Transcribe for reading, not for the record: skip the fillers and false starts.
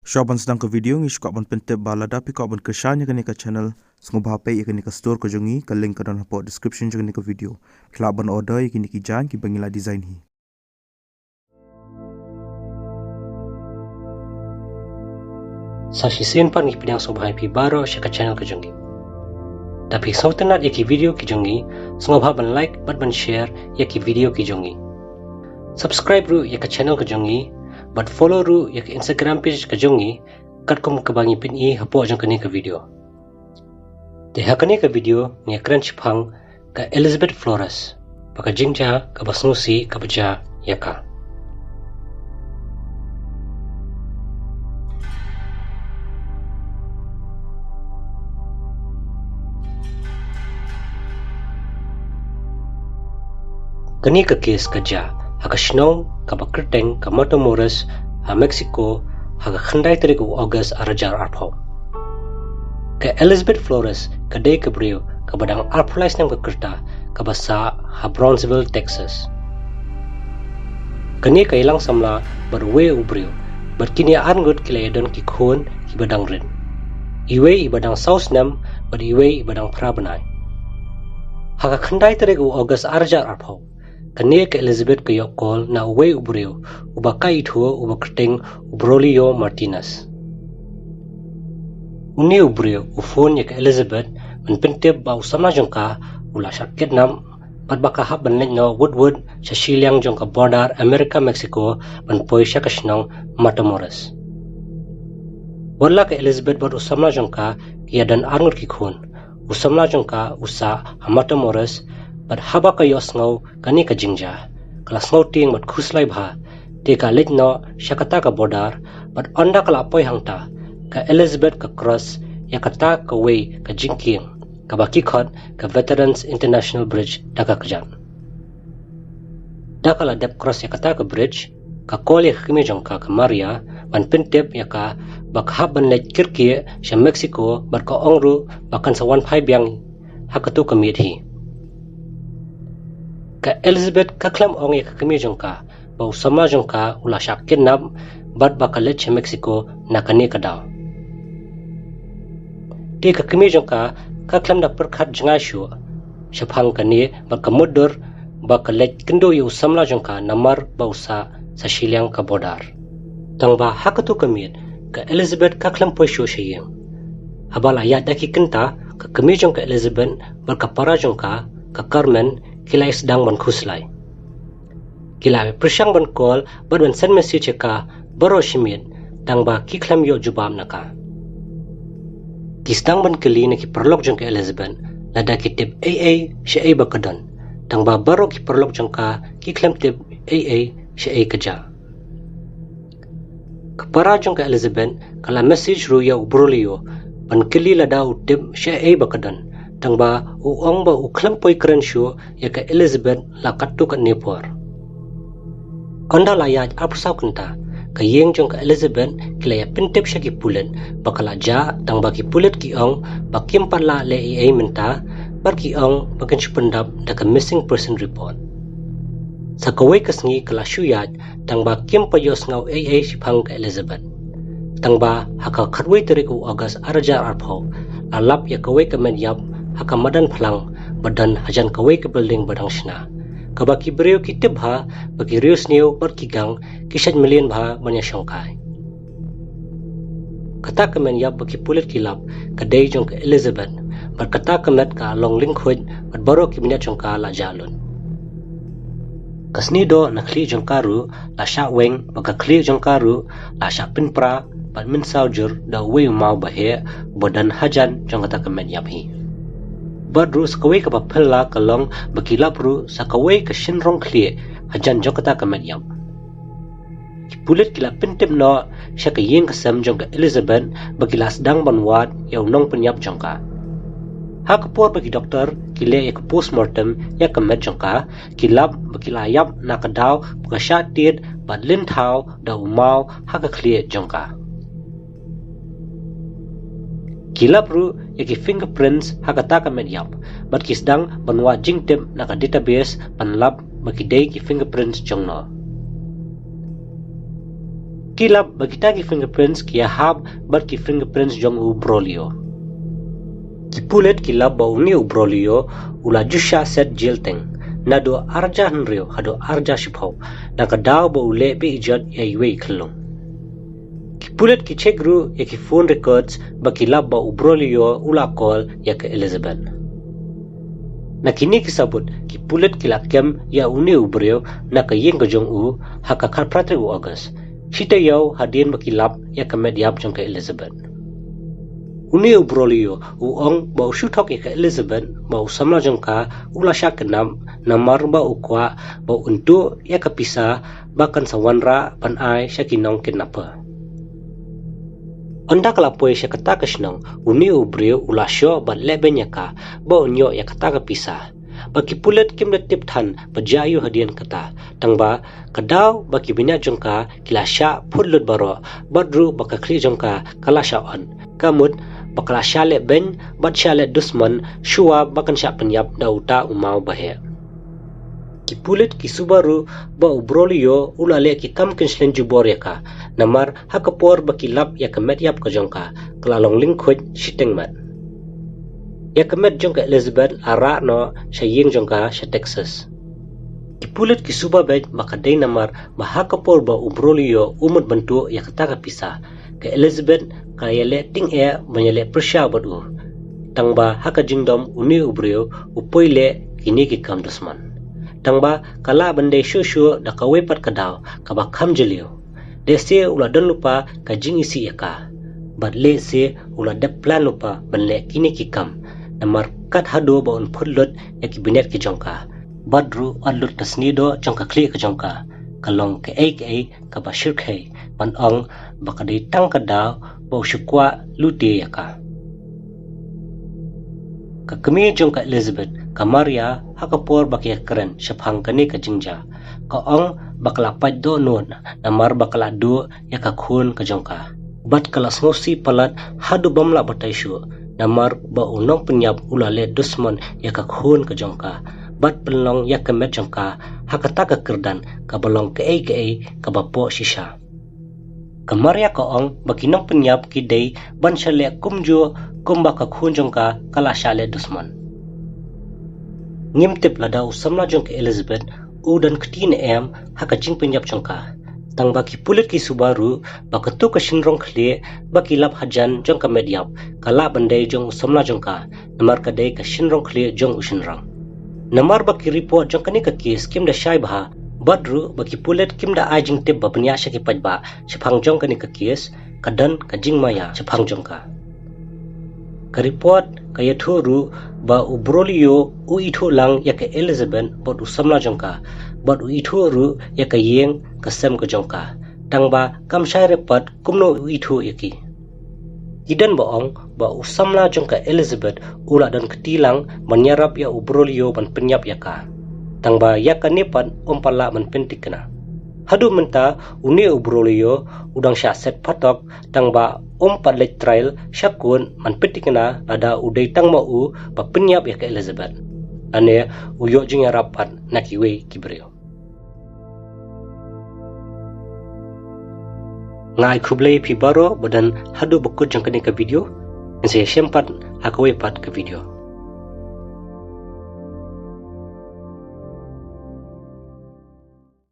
Shaban sedang ke video ngi shkok ban pentep bala dapi kok ban kersanya kani ka channel sngobha pe ikani ka store ko jongi ka link ka dan hapo description joni ka video klab ban order ikani ki jan ki bangila design hi Sashi sen pan ipidang sobhai pi baro shaka channel ka jongi. Tapi sautanat yaki video ki jongi, sngobha ban like bat ban share yaki video ki jongi. Subscribe ru yaka channel ka jongi, bat follow ru yaka Instagram page ka jongi, kat kum kabangi pin I hapo jong kani ka video. Te hakani ka video ni crunch phang ka Elizabeth Flores, paka jingja ka basnusi ka baja yaka. Kani ka case ka ja, haka snow, ka bakerteng, ka Matamoros, ha Mexico, haka khandai tarik u August arajar arpo. Ka Elizabeth Flores, ka day ka brio, ka badang arpolize ng kakerta, ka basa ha Brownsville, Texas. Kani ka ilang samla, barwe u brio, barkini arngut kila yadon ki khun, ki badang rin. Iwe ibadang South Nam, bar iwe ibadang Prabanay. Haka khandai tarik u August arajar arpo. Kani ka Elizabeth ka yokol na uwe ubreo ubaka ithuo ubakrteng Ubrolio Martinez. Uni ubreo ufon ya ka Elizabeth menpentep ba usama jongka ula syakit nam pat baka hab banlek no Woodwood sa Siliang jongka border Amerika Mexico menpoi siya kasnong Matamoros. Wala ka Elizabeth bat usama jongka kiadan arngur kikun usama jongka usa Matamoros bat haba kayo sngaw kani ka jingja kala sngaw ting bat khuslai bha te ka letno syakata ka bodar bat onda kala apoy hangta ka Elizabeth ka cross ya kata ka way ka jingking ka bakikot ka Veterans International Bridge daga kajan dakala dep cross ya kata ka bridge ka kol ya kimi jongka ka Maria ban pentep ya ka bakhaban let kirki sa Mexico bat ka ongru bakan sa 15 yang hakatu ka mithi ka Elizabeth ka klam ong ya kami jongka ba usama jongka ula syakin nab bat bakalet che Mexico na kani kadaw ti ka kami jongka ka klam da perkhat jnga shu shaphang kani ba kamudur bakalet kendo yu usama jongka namar ba usa sa Siliang ka bodar tang ba hakatu kami ka Elizabeth ka klam po shu sheyeng habala ya daki kenta ka kami jongka Elizabeth ba ka para jongka ka Carmen kilai sedang ban khuslai kilai prisyang ban call ban send message ka baro shimit tang ba ki khlam yo jubam naka kisdang ban kili na ki perlok jong ka Elizabeth lada ki tip AA sha ba kadan tang ba baro ki perlok jong ka ki khlam tip AA sha kaja kapara jong ka Elizabeth kala message ru ya Ubrolio ban kili lada u tip sha ba kadan tang ba uong ba uklam poi kren shu ya ka Elizabeth la katu ka Nepal. Onda la ya apsaw kanta ka yeng jong ka Elizabeth kila ya pentep sya ki pulet bakala ja tang ba ki pulet ki ong bakim pala le ai menta bar ki ong bakin pendap da ka missing person report. Sa kawai kasngi kala shuyat tang ba kim pa yos ngaw ai sipang ka Elizabeth. Tang ba haka khatwai tarik u August arajar arpho alap ya kawai ka men yap haka madan phalang badan hajan kawai ke building badang shna kabaki breo ki tibha bagi rius neu berkigang kisad million bha banya shongkai kata kemen yap bagi pulit kilap kadai jong ke Elizabeth bar kata kemet ka long lingkhud bar baro ki minat jongka la jalun kasni do na khli jongkaru la sha weng baka khli jongkaru la sha pinpra ban min saujur da wei mau bahe badan hajan jong kata kemen yap hi badru sakawai ka bapella kalong bakilapru sakawai ka shinrong khlie hajan jokata ka medyam kipulit kila pentep no syaka yeng kasam jongka Elizabeth bagilas dang banwat yaw nong penyap jongka ha kapor bagi doktor kile ya postmortem ya ka med jongka kilap bagilayap na kadaw bagasyatid badlin thau da umau ha ka khlie jongka kilap ru yaki fingerprints hakata ka medyap bat kisdang banwa jingtip naka database panlap makidai ki fingerprints jongno Kilap bagi tagi fingerprints kia hab bat ki fingerprints jong u brolio. Ki pulet kilap ba uni u brolio ula jusha set jilteng. Nado arja henrio hado arja shipau. Naka daw ba ule be ijat ya iwe iklong. Ki pulet ki chegru ya ki phone records ba kilap ba u brolio ula call ya ke Elizabeth. Na kini kisabut ki pulet kilap kem ya uni u brio na ka yeng ka jong u haka kar pratre u August. Shita yaw hadien bakilap ya kamed yap jong ka Elizabeth. Uni u brolio u ong ba u shutok ya ka Elizabeth ba u samla jong ka ula syak kenam namar ba u kwa ba untuk ya ka pisa bakan sawanra pan ai syakinong kidnapper. Onda kalapoy siya kata kasnong uni u brio ula syo ba leben ya ka ba unyo ya kata ka pisa. Baki pulet kim letip tan bajayu hadian kata tangba kadaw baki binya jongka kila sya pudlut baro badru baka kli jongka kala sya on kamut bakala sya le ben bat sya le dusman shua bakan sya penyap dauta umau bahe ki pulet ki subaru ba ubrolio ula le ki kam kinslen jubor ya ka namar hakapor baki lap ya kemet yap ka jongka kelalong lingkhoj shitengmat ya kemet jongka Elizabeth ara no syaying jongka sya Texas. Kipulit kisuba bed makaday namar mahakapor ba ubrolio umut bentuk ya kata kapisa ke Elizabeth kayale ting manyale persya badu tangba haka jingdom uni ubrio upoile kini ki kam dusman tangba kala bandai shushu da kawepat kadaw kaba kam jelio dese ula dan lupa ka jing isi yaka badle se ula dap plan lupa banle kini ki kam namar kat hado ba un pudlut ya ki binet ki jongka badru adlut tasnido jongka kli ka jongka kalong ke ai ka bashir khai pan ong bakadai tang kadaw ba ushukwa lute yaka ka kemi jongka Elizabeth ka Maria hakapor bakya keren shaphang kani ka jingja ka ong bakla paddo non namar bakla do ya ka khun ka jongka bat kala smosi palat hadu bamla bataishu namar ba unong penyap ulale dusman ya ka khun ka jongka bat pelong ya ka met jongka hakata ka kerdan ka balong ke ai ka bapo shisha Kamaria ka ong bakinong penyap kidai ban syale kumjo kumba ka khun jongka kala syale dusman ngimtip lada usamla jongka Elizabeth udan ketine haka jing penyap jongka tang baki pulit ki subaru baketu ka shinrong khle baki lap hajan jong ka mediap kala bandai jong samla jongka namar kadai ka shinrong khle jong ushinrang namar baki report jong kani ka case kim da shai bha badru baki pulit kim da ajing tip ba banya sha ki pajba chiphang jong kani ka case kadan ka jing maya chiphang jongka ka report ka yathuru ba ubrolio u itho lang ya ka Elizabeth bot usamla jongka bot u itho ru ya ka yeng kasem ka jongka tangba kam shai repat kumno u itho yaki idan baong ba usamla jongka Elizabeth ula dan ketilang menyarap ya ubrolio ban penyap yaka tangba ya ka nepan ompala man pentikna hadu menta uni ubrolio udang sya set patok tangba ompat let trial syakun man petikna ada udai tangma u ba penyap ya ka Elizabeth ane uyo jing rapat nakiwe kibrio ngai khublei pi baro badan hadu bekut jangkani ka video saya sempat hakawe pat ke video